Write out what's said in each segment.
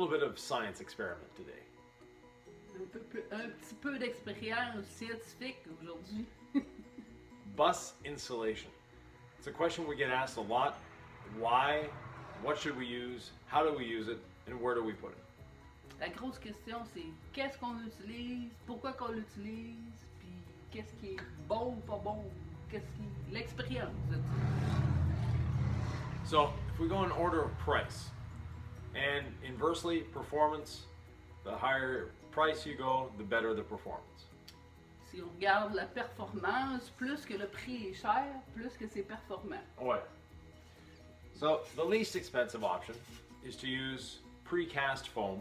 little bit of science experiment today. Un petit peu d'expérience scientifique aujourd'hui. Bus insulation. It's a question we get asked a lot. Why? What should we use? How do we use it? And where do we put it? La grosse question, c'est qu'est-ce qu'on utilise, pourquoi qu'on l'utilise, puis qu'est-ce qui est bon ou pas bon, l'expérience. So if we go in order of price, and inversely performance, the higher price you go, the better the performance. Si on regarde la performance, plus que le prix est cher, plus que c'est performant. Ouais. So the least expensive option is to use precast foam,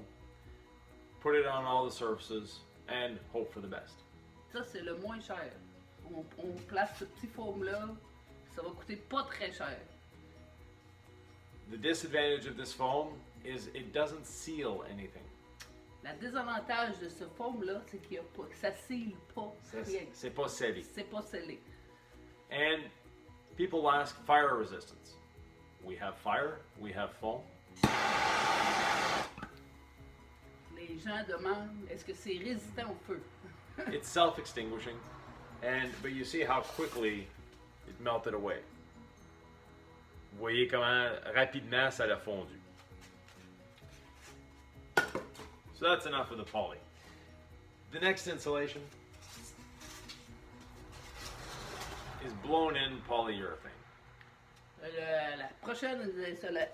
put it on all the surfaces, and hope for the best. Ça, c'est le moins cher. On place ce petit foam-là, ça va coûter pas très cher. The disadvantage of this foam is it doesn't seal anything. La désavantage de ce foam-là, c'est qu'il y a pas, que ça scelle pas. C'est pas scellé. C'est pas scellé. And people ask fire resistance. We have fire, we have foam. Les gens demandent, est-ce que c'est résistant au feu? It's self-extinguishing, but you see how quickly it melted away. Vous voyez comment rapidement ça l'a fondu. So that's enough of the poly. The next insulation is blown-in polyurethane. La prochaine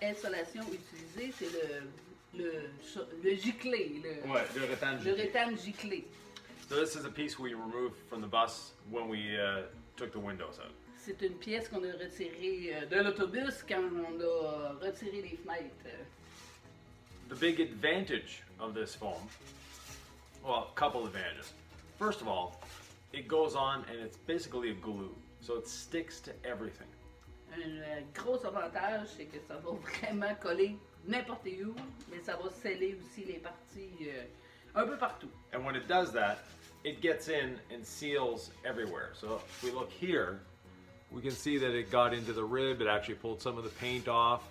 insolation utilisée, c'est le giclé, Le rétane giclé. So this is a piece we removed from the bus when we took the windows out. C'est une pièce qu'on a retirée de l'autobus quand on a retiré les fenêtres. The big advantage of this foam, well, a couple advantages. First of all, it goes on and it's basically a glue, so it sticks to everything. Un gros avantage, c'est que ça va vraiment coller n'importe où, mais ça va sceller aussi les parties un peu partout. And when it does that, it gets in and seals everywhere. So if we look here, we can see that it got into the rib. It actually pulled some of the paint off.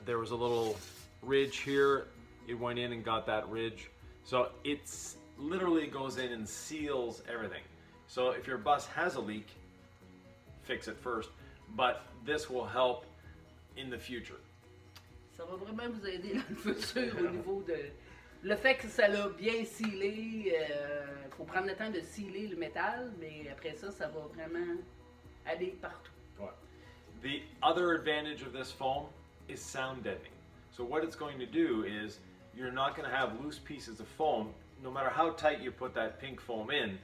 There was a little ridge here. It went in and got that ridge. So it's literally goes in and seals everything. So if your bus has a leak, fix it first. But this will help in the future. Ça va vraiment vous aider dans le futur au niveau de le fait que ça l'a bien scellé. Faut prendre le temps de sceller le métal, mais après ça, ça va vraiment aller partout. Right. The other advantage of this foam is sound deadening. So what it's going to do is you're not going to have loose pieces of foam. No matter how tight you put that pink foam in,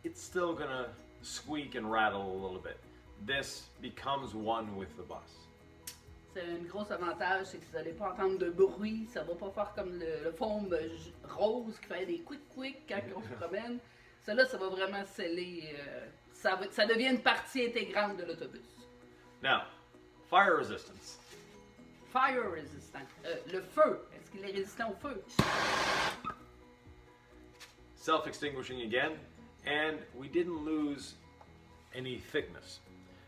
it's still going to squeak and rattle a little bit. This becomes one with the bus. C'est un gros avantage, c'est que vous n'allez pas entendre de bruit, ça va pas faire comme le foam rose qui fait des quick quand on se promène. Celle-là, ça va vraiment sceller, ça devient une partie intégrante de l'autobus. Now, fire resistance. Fire resistant. Le feu, est-ce qu'il est résistant au feu? Self-extinguishing again, and we didn't lose any thickness.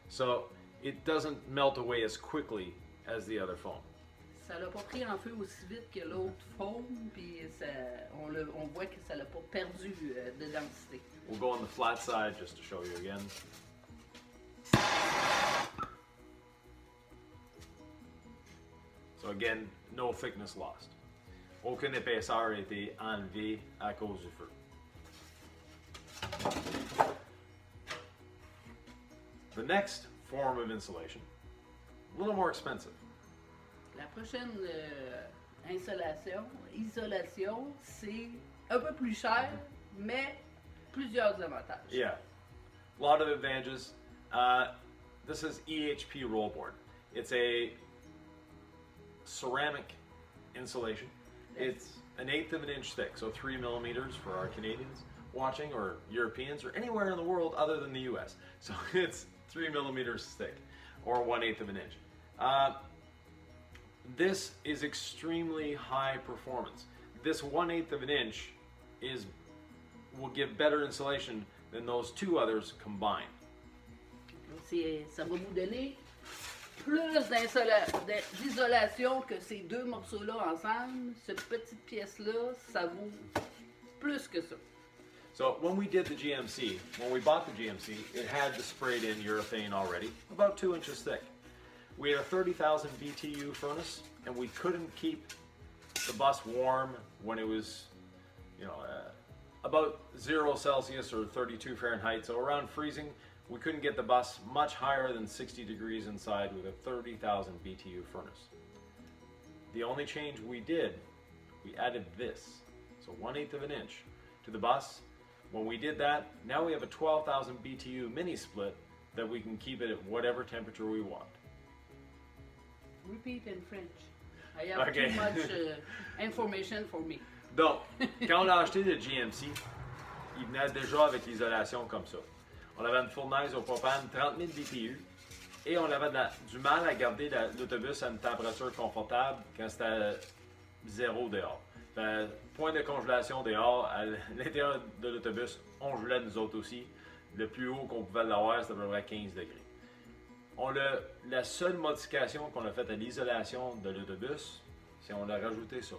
So it doesn't melt away as quickly as the other foam. Ça l'a pas pris en feu aussi vite que l'autre foam, puis on voit que ça l'a pas perdu de densité. We'll go on the flat side just to show you again. So again, no thickness lost. Aucune épaisseur a été enlevée à cause du feu. The next form of insulation, a little more expensive. La prochaine isolation, c'est un peu plus cher, mais plusieurs avantages. Yeah, a lot of advantages. This is EHP Rollboard. It's a ceramic insulation. It's an 1/8 of an inch thick, so 3 millimeters for our Canadians watching, or Europeans, or anywhere in the world other than the US. So it's 3 millimeters thick, or 1/8 of an inch. This is extremely high performance. This 1/8 of an inch will give better insulation than those two others combined. Ça va vous donner plus d'isolation que ces deux morceaux-là ensemble, cette petite pièce-là, ça vaut plus que ça. So when we did the GMC, when we bought the GMC, it had the sprayed in urethane already, about 2 inches thick. We had a 30,000 BTU furnace, and we couldn't keep the bus warm when it was, about 0 Celsius or 32 Fahrenheit, so around freezing. We couldn't get the bus much higher than 60 degrees inside with a 30,000 BTU furnace. The only change we did, we added this, so 1/8 of an inch to the bus. When we did that, now we have a 12,000 BTU mini split that we can keep it at whatever temperature we want. Repeat in French. I have Okay. too much information for me. Donc, quand on a acheté le GMC, il venait déjà avec l'isolation comme ça. On avait une fournaise au propane 30 000 BTU et on avait du mal à garder l'autobus à une température confortable quand c'était 0 dehors. Point de congélation dehors, à l'intérieur de l'autobus, on gelait nous autres aussi. Le plus haut qu'on pouvait l'avoir, c'était à peu près 15 degrés. La seule modification qu'on a faite à l'isolation de l'autobus, c'est qu'on a rajouté ça.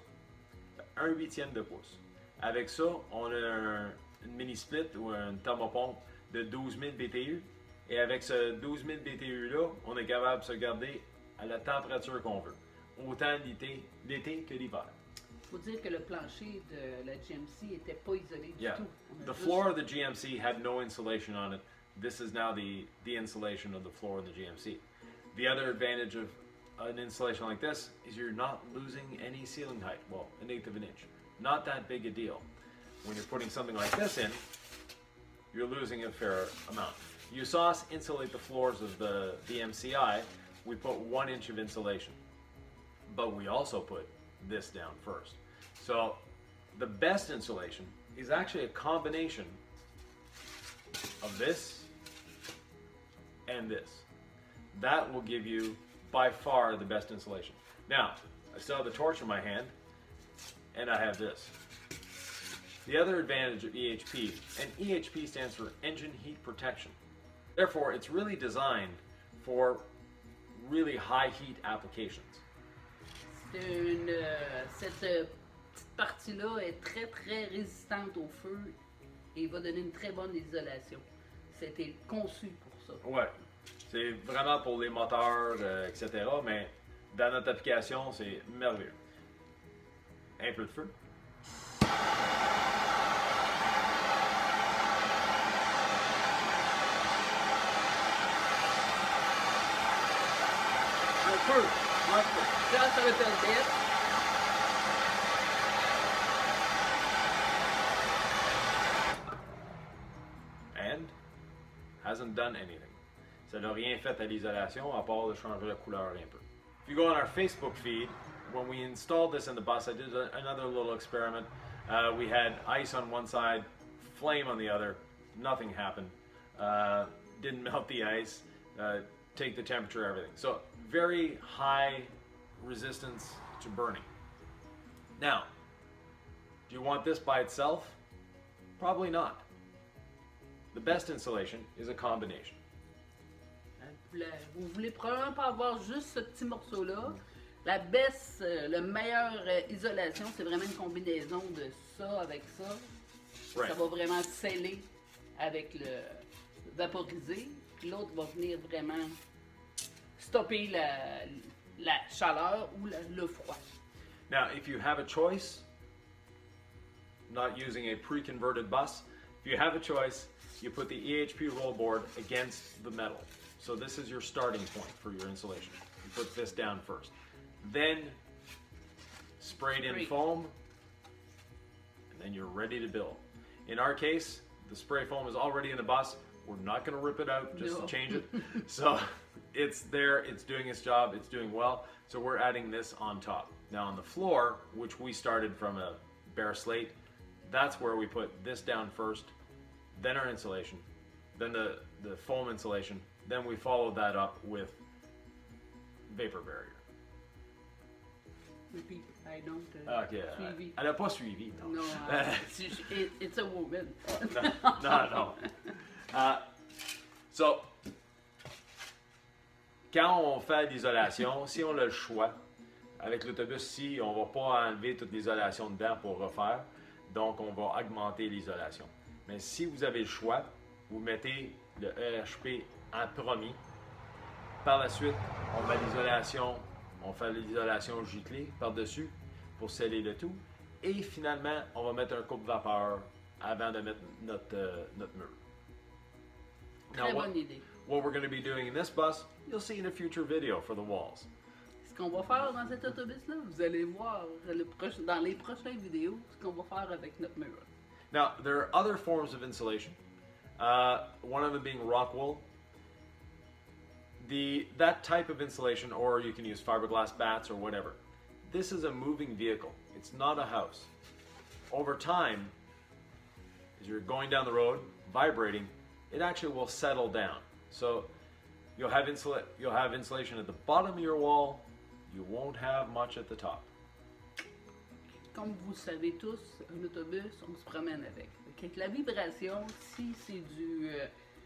1/8 de pouce. Avec ça, on a une mini split ou une thermopompe de 12 000 BTU. Et avec ce 12 000 BTU-là, on est capable de se garder à la température qu'on veut. Autant l'été que l'hiver. Il faut dire que le plancher de la GMC n'était pas isolé du Yeah. tout. On a The juste- floor of the GMC had no insulation on it. This is now the insulation of the floor of the GMC. The other advantage of an installation like this is you're not losing any ceiling height. Well, 1/8 of an inch. Not that big a deal. When you're putting something like this in, you're losing a fair amount. You saw us insulate the floors of the MCI. We put 1 inch of insulation. But we also put this down first. So the best insulation is actually a combination of this and this. That will give you by far the best insulation. Now, I still have the torch in my hand, and I have this. The other advantage of EHP, and EHP stands for Engine Heat Protection. Therefore, it's really designed for really high heat applications. Cette petite partie-là est très très résistante au feu et va donner une très bonne isolation. C'était conçu pour ça. Ouais, c'est vraiment pour les moteurs, etc. Mais dans notre application, c'est merveilleux. Un peu de feu. Un peu. Just a little bit. And hasn't done anything. Ça n'a rien fait à l'isolation à part de changer la couleur un peu. If you go on our Facebook feed, when we installed this in the bus, I did another little experiment. We had ice on one side, flame on the other. Nothing happened. Didn't melt the ice. Take the temperature, everything. So very high resistance to burning. Now, do you want this by itself? Probably not. The best insulation is a combination. Vous voulez probablement pas avoir juste ce petit morceau-là. La baisse, le meilleure isolation, c'est vraiment une combinaison de ça avec ça. Right. Ça va vraiment sceller avec le vaporisé. Puis l'autre va venir vraiment stopper la chaleur ou le froid. Now, if you have a choice, not using a pre-converted bus, if you have a choice, you put the EHP Rollboard against the metal. So this is your starting point for your insulation. You put this down first. Then sprayed in Spray. foam, and then you're ready to build. In our case, the spray foam is already in the bus. We're not going to rip it out just No. to change it. So it's there, it's doing its job, it's doing well. So we're adding this on top. Now on the floor, which we started from a bare slate, that's where we put this down first, then our insulation, then the foam insulation, then we followed that up with vapor barrier. Repeat. I don't Ok, suivi. elle n'a pas suivi, non. No, it's a woman. No. So, quand on fait l'isolation, si on a le choix, avec l'autobus-ci, on ne va pas enlever toute l'isolation dedans pour refaire. Donc, on va augmenter l'isolation. Mais si vous avez le choix, vous mettez le EHP en premier. Par la suite, on fait l'isolation giclée par-dessus pour sceller le tout. Et finalement, on va mettre un coupe-vapeur avant de mettre notre mur. Très bonne idée. What we're going to be doing in this bus, you'll see in a future video for the walls. Ce qu'on va faire dans cet autobus-là, vous allez voir dans les prochaines vidéos ce qu'on va faire avec notre mur. Now, there are other forms of insulation. One of them being rock wool. That type of insulation, or you can use fiberglass bats or whatever. This is a moving vehicle. It's not a house. Over time, as you're going down the road, vibrating, it actually will settle down. So you'll have insulation at the bottom of your wall. You won't have much at the top. Comme vous le savez tous, un autobus, on se promène avec. Avec la vibration, si c'est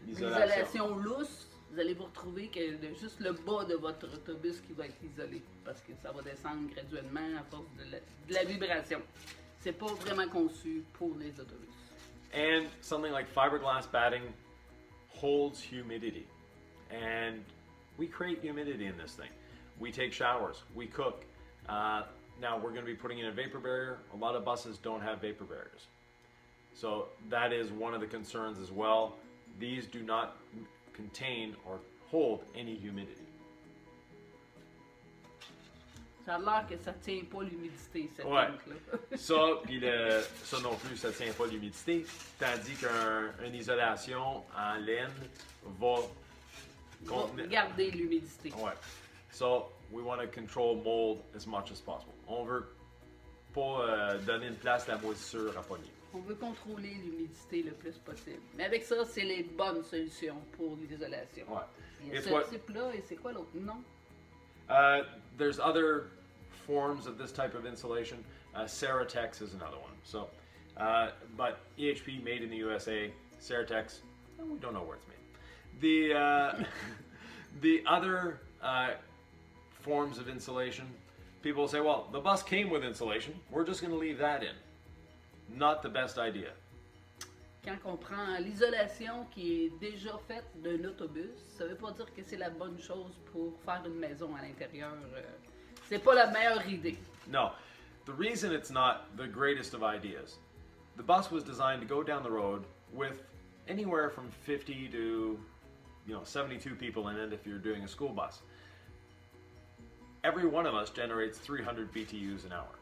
l'isolation lousse, vous allez vous retrouver que juste le bas de votre autobus qui va être isolé, parce que ça va descendre graduellement à force de la vibration. C'est pas vraiment conçu pour les autobus. And something like fiberglass batting holds humidity. And we create humidity in this thing. We take showers, we cook. Now we're going to be putting in a vapor barrier. A lot of buses don't have vapor barriers. So that is one of the concerns as well. These do not contain or hold any humidity. Ça a l'air que ça tient pas l'humidité, cette Ouais. tank-là. Ça non plus, ça tient pas l'humidité. Tandis qu'une isolation en laine va Garder l'humidité. Ouais. So we want to control mold as much as possible. On veut pas donner une place à la moisissure à pogner. On veut contrôler l'humidité le plus possible. Mais avec ça, c'est les bonnes solutions pour l'isolation. Ouais. Il y a It's ce type-là et c'est quoi l'autre? Non? There's other forms of this type of insulation. Ceratex is another one. So, but EHP made in the USA. Ceratex, we don't know where it's made. The other forms of insulation, people say, well, the bus came with insulation. We're just going to leave that in. Not the best idea. Quand on prend l'isolation qui est déjà faite d'un autobus, ça veut pas dire que c'est la bonne chose pour faire une maison à l'intérieur. C'est pas la meilleure idée. No, the reason it's not the greatest of ideas, the bus was designed to go down the road with anywhere from 50 to 72 people in it if you're doing a school bus. Every one of us generates 300 BTUs an hour.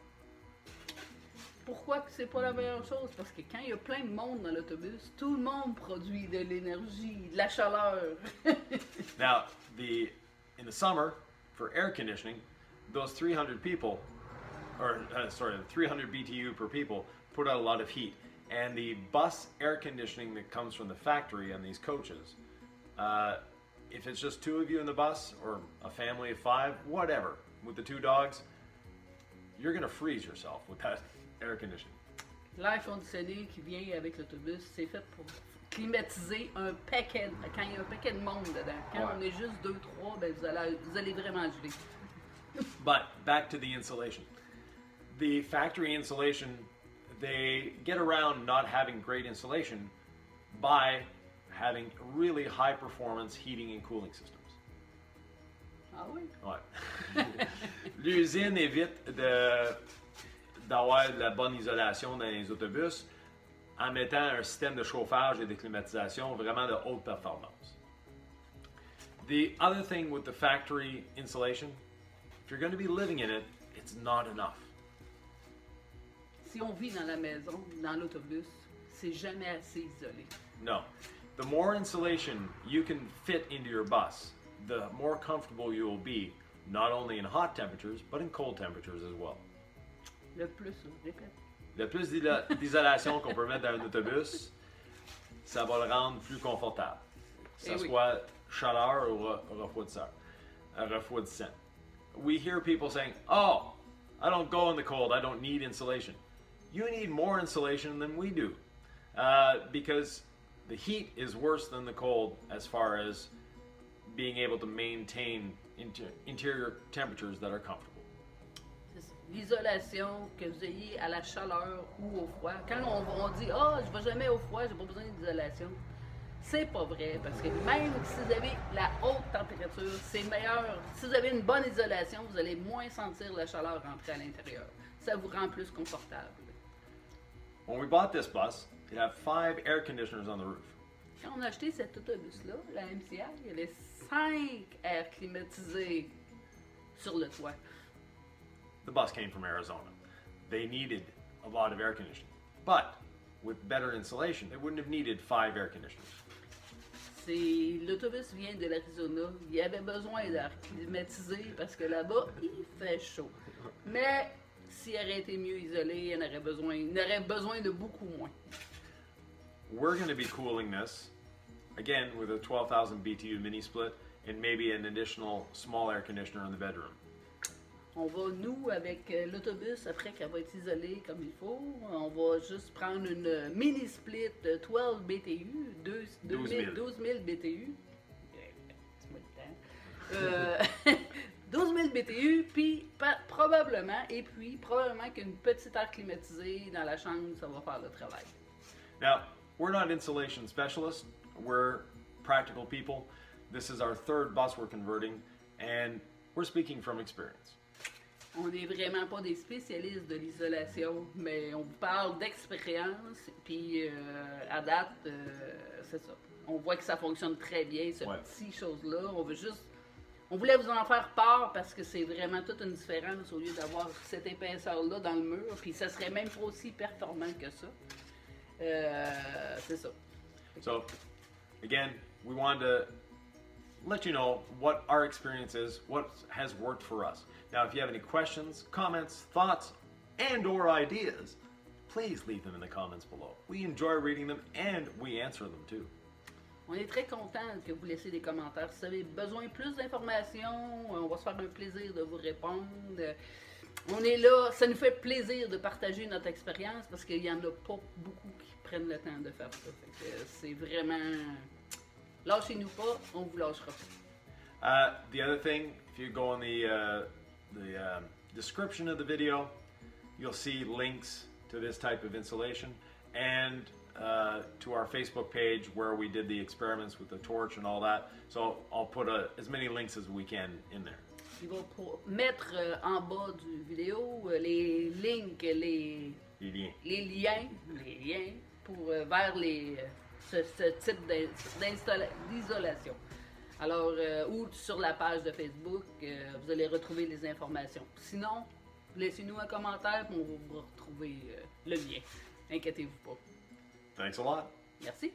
Pourquoi que c'est pas la meilleure chose? Parce que quand il y a plein de monde dans l'autobus, tout le monde produit de l'énergie, de la chaleur. Now, in the summer, for air conditioning, those 300 people, 300 BTU per people, put out a lot of heat. And the bus air conditioning that comes from the factory on these coaches, if it's just two of you in the bus, or a family of 5, whatever, with the 2 dogs, you're going to freeze yourself with that air conditioning. L'air conditionné qui vient avec l'autobus, c'est fait pour climatiser un paquet, quand il y a un paquet de monde dedans. Quand on est juste 2-3, ben vous allez vraiment geler. But back to the insulation. The factory insulation, they get around not having great insulation by having really high performance heating and cooling systems. Ah oui? Ouais. L'usine évite d'avoir de la bonne isolation dans les autobus en mettant un système de chauffage et de climatisation vraiment de haute performance. The other thing with the factory insulation, if you're going to be living in it, it's not enough. Si on vit dans la maison, dans l'autobus, c'est jamais assez isolé. No. The more insulation you can fit into your bus, the more comfortable you will be, not only in hot temperatures, but in cold temperatures as well. Le plus, répète. Le plus d'isolation qu'on peut mettre dans un autobus, ça va le rendre plus confortable. Que ce soit chaleur ou refroidissant. We hear people saying, oh, I don't go in the cold, I don't need insulation. You need more insulation than we do. Because the heat is worse than the cold as far as being able to maintain interior temperatures that are comfortable. C'est ça. L'isolation, que vous ayez à la chaleur ou au froid. Quand on dit « je ne vais jamais au froid, j'ai pas besoin d'isolation », c'est pas vrai, parce que même si vous avez la haute température, c'est meilleur. Si vous avez une bonne isolation, vous allez moins sentir la chaleur rentrer à l'intérieur. Ça vous rend plus confortable. When we bought this bus, it had 5 air conditioners on the roof. Quand on a acheté cet autobus-là, la MCI, il y avait 5 airs climatisés sur le toit. The bus came from Arizona. They needed a lot of air conditioning. But with better insulation, they wouldn't have needed 5 air conditioners. L'autobus vient de l'Arizona. Il y avait besoin d'air climatisé parce que là-bas, il fait chaud. Mais s'il aurait été mieux isolé, il aurait besoin de beaucoup moins. We're going to be cooling this, again, with a 12,000 BTU mini split and maybe an additional small air conditioner in the bedroom. On va, nous, avec l'autobus, après qu'elle va être isolée comme il faut, on va juste prendre une mini split de 12 BTU, 12 000 BTU. 12 000 BTU, puis probablement qu'une petite air climatisée dans la chambre, ça va faire le travail. Now, we're not insulation specialists, we're practical people. This is our 3rd bus we're converting, and we're speaking from experience. On n'est vraiment pas des spécialistes de l'isolation, mais on vous parle d'expérience, puis à date, c'est ça. On voit que ça fonctionne très bien, ce petit chose-là. On voulait vous en faire part parce que c'est vraiment toute une différence au lieu d'avoir cette épaisseur-là dans le mur, puis ça serait même pas aussi performant que ça. C'est ça. So, again, we wanted to let you know what our experience is, what has worked for us. Now, if you have any questions, comments, thoughts, and/or ideas, please leave them in the comments below. We enjoy reading them and we answer them too. On est très content que vous laissiez des commentaires. Si vous avez besoin de plus d'informations, on va se faire un plaisir de vous répondre. On est là, ça nous fait plaisir de partager notre expérience parce qu'il n'y en a pas beaucoup qui prennent le temps de faire ça. C'est vraiment... Lâchez-nous pas, on vous lâchera pas. The other thing, if you go on the description of the video, you'll see links to this type of insulation and to our Facebook page where we did the experiments with the torch and all that. So I'll put as many links as we can in there. Il va mettre en bas du vidéo les links, les liens pour vers ce type d'isolation. Alors, ou sur la page de Facebook, vous allez retrouver les informations. Sinon, laissez-nous un commentaire et on va vous retrouver le lien. Inquiétez-vous pas. Thanks a lot. Merci.